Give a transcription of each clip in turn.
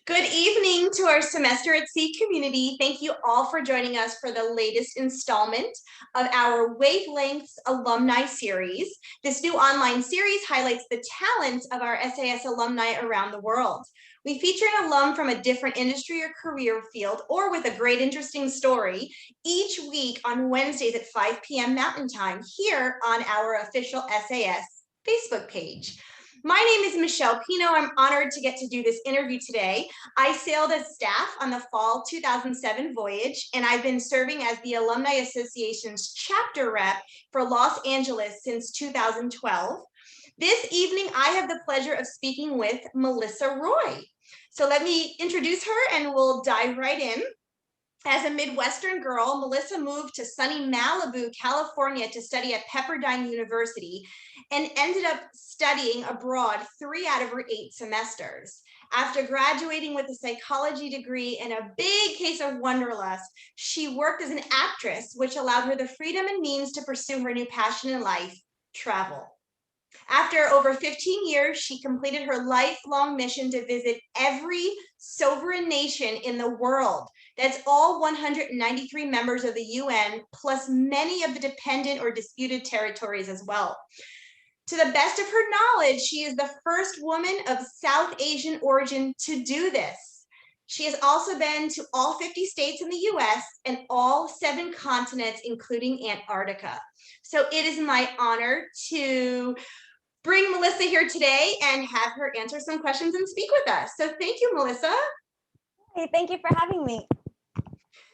Good evening to our Semester at Sea community. Thank you all for joining us for the latest installment of our Wavelengths Alumni series. This new online series highlights the talents of our SAS alumni around the world. We feature an alum from a different industry or career field or with a great interesting story each week on Wednesdays at 5 p.m. Mountain Time here on our official SAS Facebook page. My name is Michelle Pino. I'm honored to get to do this interview today. I sailed as staff on the fall 2007 voyage, and I've been serving as the Alumni Association's chapter rep for Los Angeles since 2012. This evening, I have the pleasure of speaking with Melissa Roy. So let me introduce her and we'll dive right in. As a Midwestern girl, Melissa moved to sunny Malibu, California to study at Pepperdine University and ended up studying abroad 3 out of her 8 semesters. After graduating with a psychology degree and a big case of wanderlust, she worked as an actress, which allowed her the freedom and means to pursue her new passion in life, travel. After over 15 years, she completed her lifelong mission to visit every sovereign nation in the world. That's all 193 members of the UN, plus many of the dependent or disputed territories as well. To the best of her knowledge, she is the first woman of South Asian origin to do this. She has also been to all 50 states in the US and all 7 continents, including Antarctica. So it is my honor to bring Melissa here today and have her answer some questions and speak with us. So thank you, Melissa. Hey, thank you for having me.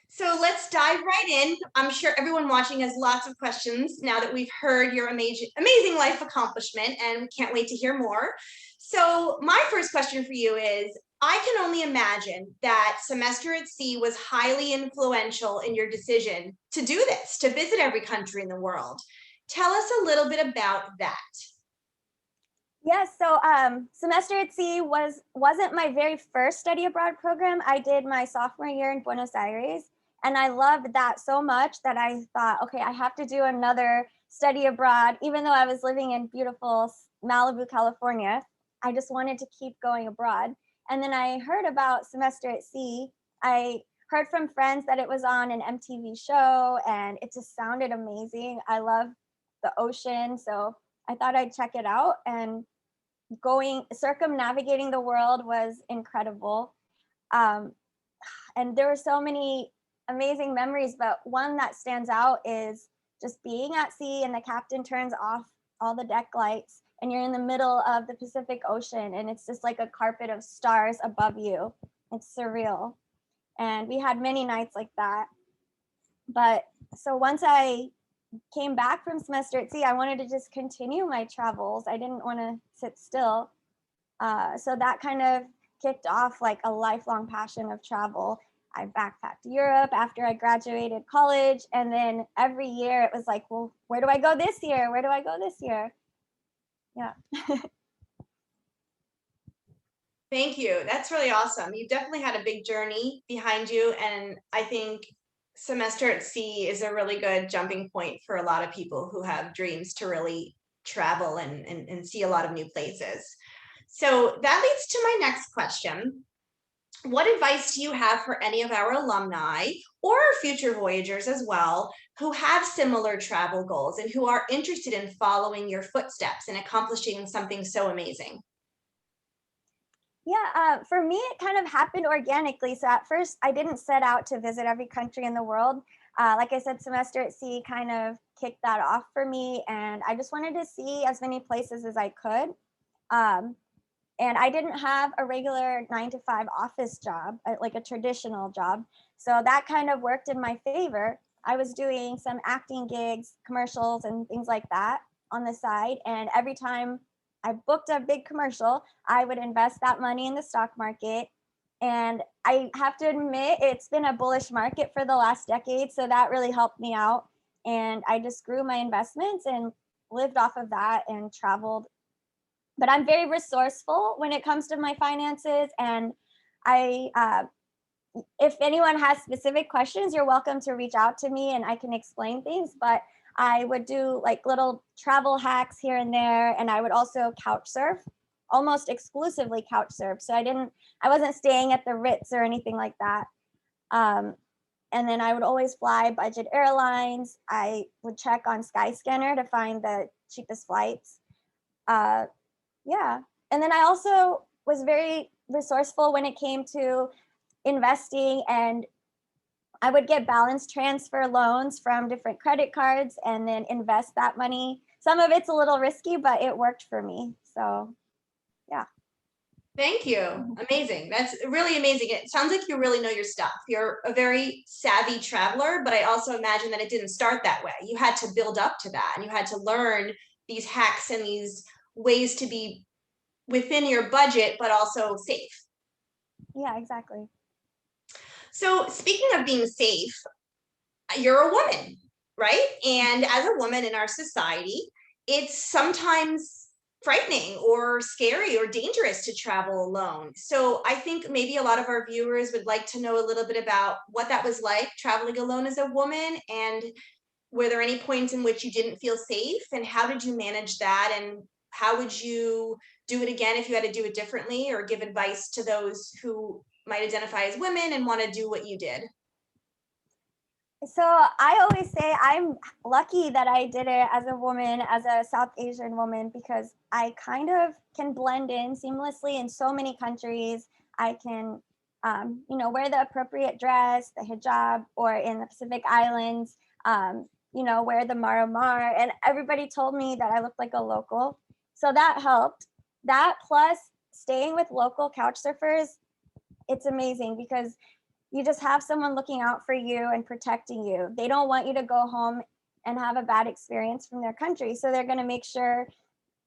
So let's dive right in. I'm sure everyone watching has lots of questions now that we've heard your amazing life accomplishment, and we can't wait to hear more. So my first question for you is, I can only imagine that Semester at Sea was highly influential in your decision to do this, to visit every country in the world. Tell us a little bit about that. Yes, so Semester at Sea wasn't my very first study abroad program. I did my sophomore year in Buenos Aires, and I loved that so much that I thought, okay, I have to do another study abroad. Even though I was living in beautiful Malibu, California, I just wanted to keep going abroad. And then I heard about Semester at Sea. I heard from friends that it was on an MTV show, and it just sounded amazing. I love the ocean, so I thought I'd check it out, and circumnavigating the world was incredible. And there were so many amazing memories, but one that stands out is just being at sea and the captain turns off all the deck lights and you're in the middle of the Pacific Ocean and it's just like a carpet of stars above you. It's surreal. And we had many nights like that. But so once I came back from Semester at Sea, I wanted to just continue my travels. I didn't want to sit still. So that kind of kicked off like a lifelong passion of travel. I backpacked Europe after I graduated college. And then every year it was like, well, where do I go this year? Where do I go this year? Yeah. Thank you. That's really awesome. You definitely had a big journey behind you. And I think Semester at Sea is a really good jumping point for a lot of people who have dreams to really travel and see a lot of new places. So that leads to my next question. What advice do you have for any of our alumni or future voyagers as well who have similar travel goals and who are interested in following your footsteps and accomplishing something so amazing? Yeah, for me, it kind of happened organically. So at first, I didn't set out to visit every country in the world. Like I said, Semester at Sea kind of kicked that off for me. And I just wanted to see as many places as I could. And I didn't have a regular 9-to-5 office job, like a traditional job. So that kind of worked in my favor. I was doing some acting gigs, commercials, and things like that on the side. And every time I booked a big commercial, I would invest that money in the stock market. And I have to admit, it's been a bullish market for the last decade. So that really helped me out. And I just grew my investments and lived off of that and traveled. But I'm very resourceful when it comes to my finances. And if anyone has specific questions, you're welcome to reach out to me and I can explain things. But I would do like little travel hacks here and there. And I would also couch surf. almost exclusively couch surf. So I wasn't staying at the Ritz or anything like that. And then I would always fly budget airlines. I would check on Skyscanner to find the cheapest flights. Yeah. And then I also was very resourceful when it came to investing, and I would get balance transfer loans from different credit cards and then invest that money. Some of it's a little risky, but it worked for me. So, yeah. Thank you. Amazing. That's really amazing. It sounds like you really know your stuff. You're a very savvy traveler, but I also imagine that it didn't start that way. You had to build up to that, and you had to learn these hacks and these ways to be within your budget, but also safe. Yeah, exactly. So speaking of being safe, you're a woman, right? And as a woman in our society, it's sometimes frightening or scary or dangerous to travel alone. So I think maybe a lot of our viewers would like to know a little bit about what that was like traveling alone as a woman, and were there any points in which you didn't feel safe, and how did you manage that, and how would you do it again if you had to do it differently, or give advice to those who might identify as women and want to do what you did? So I always say I'm lucky that I did it as a woman, as a South Asian woman, because I kind of can blend in seamlessly in so many countries. I can, wear the appropriate dress, the hijab, or in the Pacific Islands, wear the maramar. And everybody told me that I looked like a local. So that helped. That plus staying with local couch surfers, it's amazing because you just have someone looking out for you and protecting you. They don't want you to go home and have a bad experience from their country. So they're going to make sure,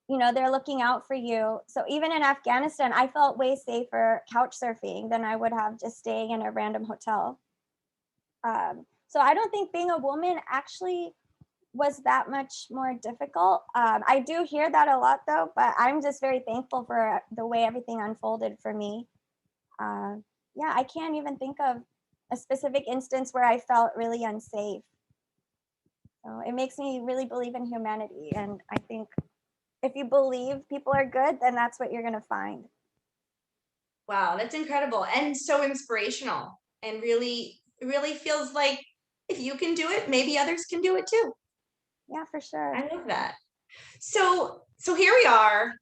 they're looking out for you. So even in Afghanistan, I felt way safer couch surfing than I would have just staying in a random hotel. So I don't think being a woman actually was that much more difficult. I do hear that a lot though, but I'm just very thankful for the way everything unfolded for me. Yeah, I can't even think of a specific instance where I felt really unsafe. So it makes me really believe in humanity. And I think if you believe people are good, then that's what you're going to find. Wow, that's incredible and so inspirational, and really, really feels like if you can do it, maybe others can do it too. Yeah, for sure. I love that. So here we are,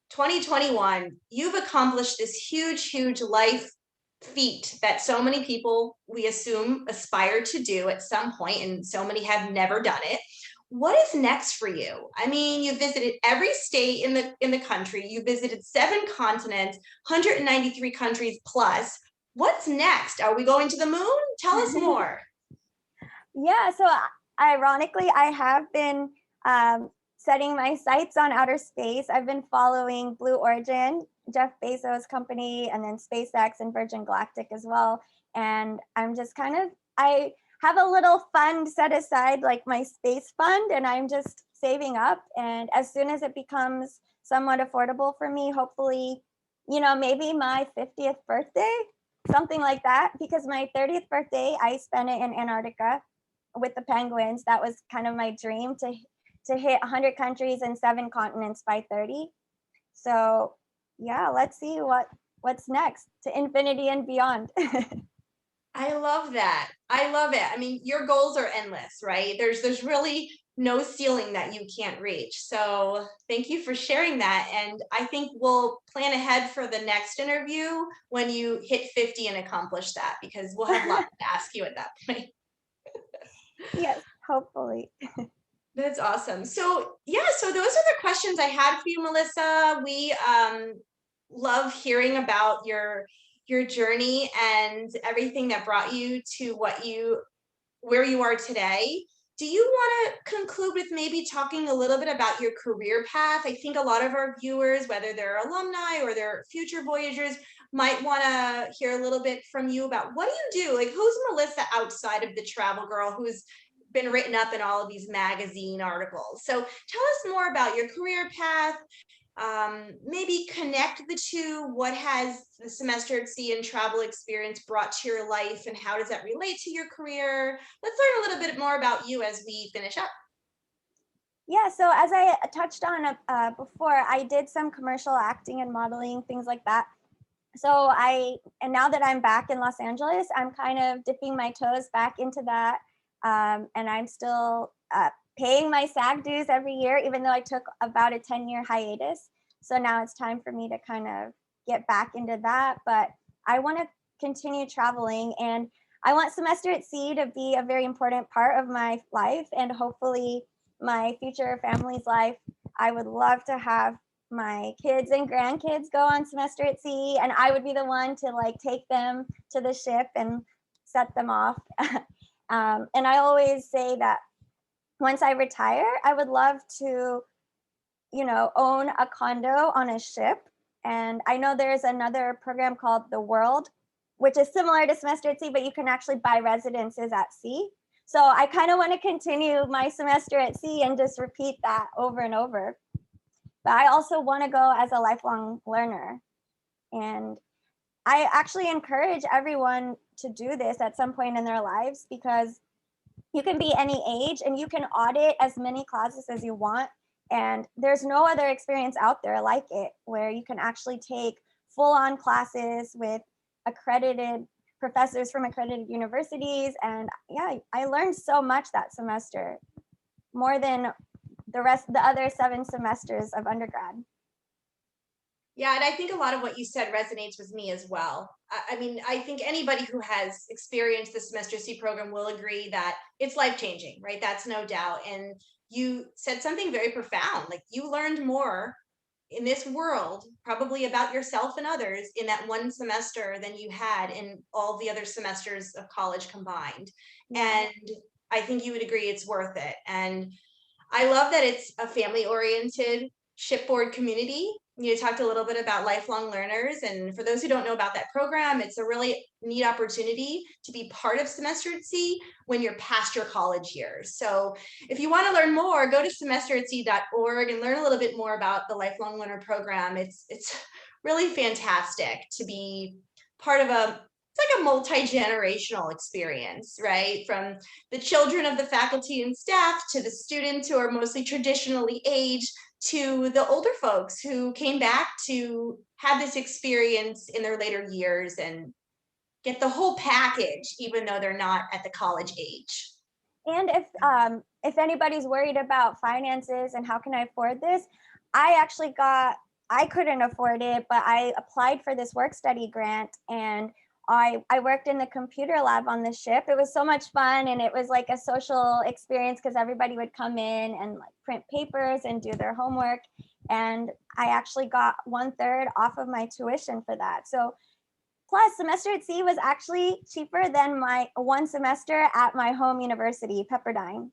2021. You've accomplished this huge life feat that so many people, we assume, aspire to do at some point, and so many have never done it. What is next for you? I mean, you visited every state in the country. You visited 7 continents, 193 countries plus. What's next? Are we going to the moon? Tell us more. Yeah, so ironically, I have been setting my sights on outer space. I've been following Blue Origin, Jeff Bezos' company, and then SpaceX and Virgin Galactic as well. And I'm just I have a little fund set aside, like my space fund, and I'm just saving up. And as soon as it becomes somewhat affordable for me, hopefully, maybe my 50th birthday, something like that, because my 30th birthday, I spent it in Antarctica with the penguins. That was kind of my dream to hit 100 countries and 7 continents by 30. So yeah, let's see what's next, to infinity and beyond. I love that. I love it. I mean, your goals are endless, right? There's really no ceiling that you can't reach. So thank you for sharing that. And I think we'll plan ahead for the next interview when you hit 50 and accomplish that, because we'll have lots to ask you at that point. Yes, hopefully. That's awesome. So yeah, so those are the questions I had for you, Melissa. We love hearing about your journey and everything that brought you to where you are today. Do you want to conclude with maybe talking a little bit about your career path? I think a lot of our viewers, whether they're alumni or they're future voyagers, might want to hear a little bit from you about what do you do? Like, who's Melissa outside of the travel girl who's been written up in all of these magazine articles? So tell us more about your career path. Maybe connect the two. What has the semester at sea and travel experience brought to your life, and how does that relate to your career? Let's learn a little bit more about you as we finish up. Yeah, so as I touched on before, I did some commercial acting and modeling, things like that. So and now that I'm back in Los Angeles, I'm kind of dipping my toes back into that. And I'm still paying my SAG dues every year, even though I took about a 10-year hiatus. So now it's time for me to kind of get back into that. But I want to continue traveling, and I want Semester at Sea to be a very important part of my life and hopefully my future family's life. I would love to have my kids and grandkids go on Semester at Sea, and I would be the one to like take them to the ship and set them off. And I always say that once I retire, I would love to, own a condo on a ship. And I know there's another program called The World, which is similar to Semester at Sea, but you can actually buy residences at sea. So I kind of want to continue my semester at sea and just repeat that over and over. But I also want to go as a lifelong learner. And I actually encourage everyone to do this at some point in their lives, because you can be any age and you can audit as many classes as you want. And there's no other experience out there like it, where you can actually take full-on classes with accredited professors from accredited universities. And yeah, I learned so much that semester, more than the other 7 semesters of undergrad. Yeah, and I think a lot of what you said resonates with me as well. I mean, I think anybody who has experienced the Semester C program will agree that it's life-changing, right? That's no doubt. And you said something very profound. Like, you learned more in this world, probably about yourself and others, in that one semester than you had in all the other semesters of college combined. And I think you would agree it's worth it. And I love that it's a family-oriented shipboard community. You talked a little bit about lifelong learners, and for those who don't know about that program, it's a really neat opportunity to be part of Semester at Sea when you're past your college years. So if you want to learn more, go to semesteratsea.org and learn a little bit more about the Lifelong Learner program. It's really fantastic to be part of it's like a multi-generational experience, right? From the children of the faculty and staff to the students who are mostly traditionally aged, to the older folks who came back to have this experience in their later years and get the whole package, even though they're not at the college age. And if anybody's worried about finances and how can I afford this, I couldn't afford it, but I applied for this work study grant, and I worked in the computer lab on the ship. It was so much fun, and it was like a social experience because everybody would come in and like print papers and do their homework. And I actually got 1/3 off of my tuition for that. So plus, Semester at Sea was actually cheaper than my one semester at my home university, Pepperdine.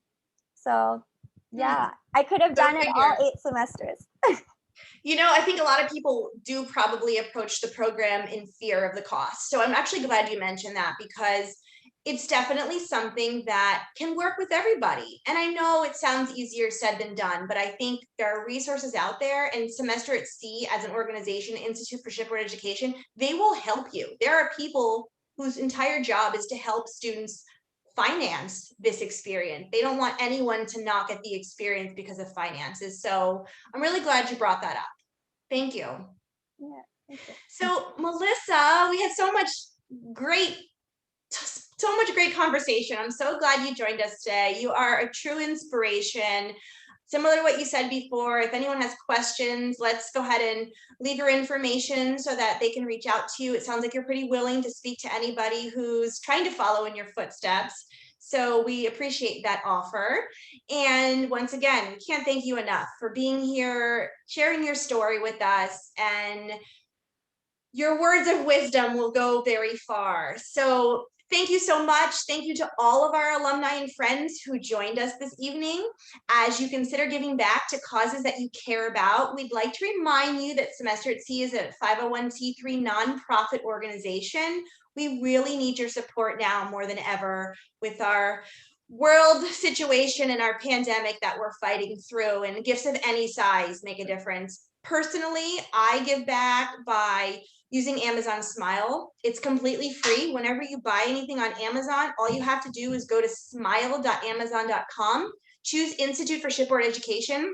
So yeah, I could have done it all 8 semesters. I think a lot of people do probably approach the program in fear of the cost. So I'm actually glad you mentioned that, because it's definitely something that can work with everybody. And I know it sounds easier said than done, but I think there are resources out there, and Semester at Sea as an organization, Institute for Shipboard Education, they will help you. There are people whose entire job is to help students finance this experience. They don't want anyone to not get the experience because of finances. So I'm really glad you brought that up. Thank you. Yeah, thank you. So Melissa, we had so much great conversation. I'm so glad you joined us today. You are a true inspiration. Similar to what you said before, if anyone has questions, let's go ahead and leave your information so that they can reach out to you. It sounds like you're pretty willing to speak to anybody who's trying to follow in your footsteps. So we appreciate that offer. And once again, we can't thank you enough for being here, sharing your story with us, and your words of wisdom will go very far. So thank you so much. Thank you to all of our alumni and friends who joined us this evening. As you consider giving back to causes that you care about, we'd like to remind you that Semester at Sea is a 501c3 nonprofit organization. We really need your support now more than ever with our world situation and our pandemic that we're fighting through, and gifts of any size make a difference. Personally, I give back by using Amazon Smile. It's completely free. Whenever you buy anything on Amazon, all you have to do is go to smile.amazon.com, choose Institute for Shipboard Education,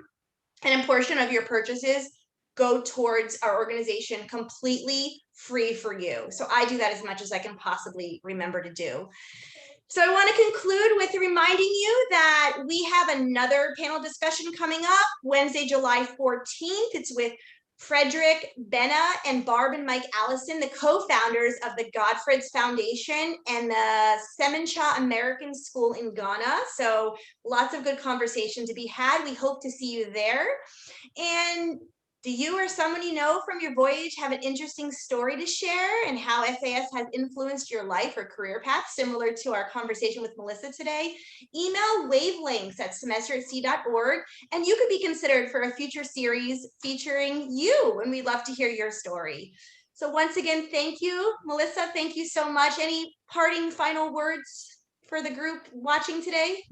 and a portion of your purchases go towards our organization completely free for you. So I do that as much as I can possibly remember to do. So I want to conclude with reminding you that we have another panel discussion coming up Wednesday, July 14th. It's with Frederick Benna and Barb and Mike Allison, the co-founders of the Godfred's Foundation and the Semenchah American School in Ghana. So lots of good conversation to be had. We hope to see you there. And do you or someone you know from your voyage have an interesting story to share and how SAS has influenced your life or career path, similar to our conversation with Melissa today? Email wavelengths@semesteratc.org, and you could be considered for a future series featuring you, and we'd love to hear your story. So once again, thank you. Melissa, thank you so much. Any parting final words for the group watching today?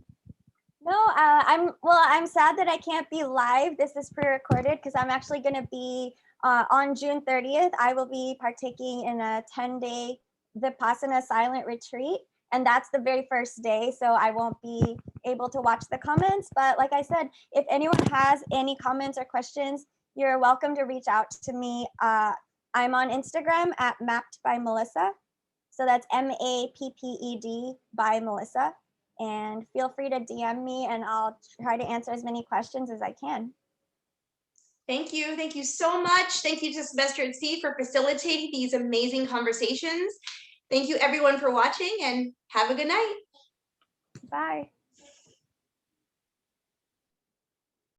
No, I'm sad that I can't be live. This is pre-recorded because I'm actually going to be on June 30th. I will be partaking in a 10-day Vipassana silent retreat, and that's the very first day. So I won't be able to watch the comments. But like I said, if anyone has any comments or questions, you're welcome to reach out to me. I'm on Instagram at Mapped by Melissa. So that's MAPPED by Melissa. And feel free to DM me and I'll try to answer as many questions as I can. Thank you. Thank you so much. Thank you to Semester at Sea for facilitating these amazing conversations. Thank you everyone for watching and have a good night. Bye.